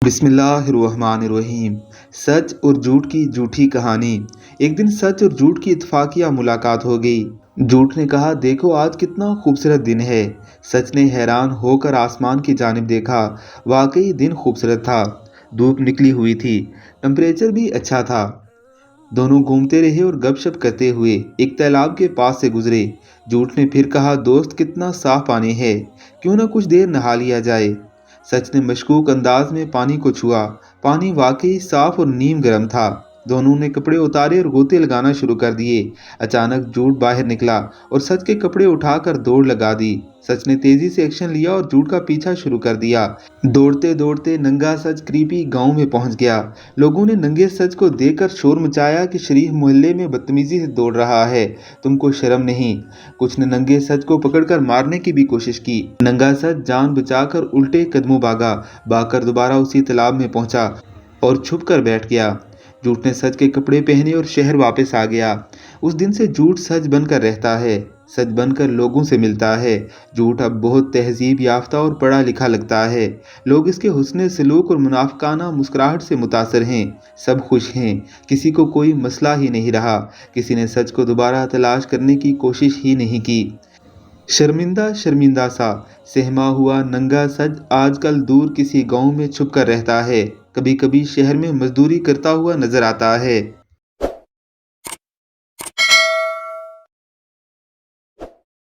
बिस्मिल्लाहिर्रहमानिर्रहीम। सच और झूठ की झूठी कहानी। एक दिन सच और झूठ की इत्तेफाकिया मुलाकात हो गई। झूठ ने कहा, देखो आज कितना खूबसूरत दिन है। सच ने हैरान होकर आसमान की जानिब देखा। वाकई दिन खूबसूरत था। धूप निकली हुई थी, टेम्परेचर भी अच्छा था। दोनों घूमते रहे और गपशप करते हुए एक तालाब के पास से गुजरे। झूठ ने फिर कहा, दोस्त कितना साफ पानी है, क्यों ना कुछ देर नहा लिया जाए। सच ने मशकूक अंदाज में पानी को छुआ। पानी वाकई साफ और नीम गर्म था। दोनों ने कपड़े उतारे और गोते लगाना शुरू कर दिए। अचानक झूठ बाहर निकला और सच के कपड़े उठाकर दौड़ लगा दी। सच ने तेजी से एक्शन लिया और झूठ का पीछा शुरू कर दिया। दौड़ते दौड़ते नंगा सच करीबी गांव में पहुंच गया। लोगों ने नंगे सच को देखकर शोर मचाया कि शरीफ मोहल्ले में बदतमीजी से दौड़ रहा है, तुमको शर्म नहीं। कुछ ने नंगे सच को पकड़कर मारने की भी कोशिश की। नंगा सच जान बचाकर उल्टे कदमों भागकर दोबारा उसी तालाब में पहुंचा और छुप कर बैठ गया। झूठ ने सच के कपड़े पहने और शहर वापस आ गया। उस दिन से झूठ सच बनकर रहता है, सच बनकर लोगों से मिलता है। झूठ अब बहुत तहजीब याफ्ता और पढ़ा लिखा लगता है। लोग इसके हुस्न सलूक और मुनाफिकाना मुस्कुराहट से मुतासर हैं। सब खुश हैं, किसी को कोई मसला ही नहीं रहा। किसी ने सच को दोबारा तलाश करने की कोशिश ही नहीं की। शर्मिंदा शर्मिंदा सा सहमा हुआ नंगा सच आजकल दूर किसी गांव में छुप कर रहता है। कभी कभी शहर में मजदूरी करता हुआ नजर आता है।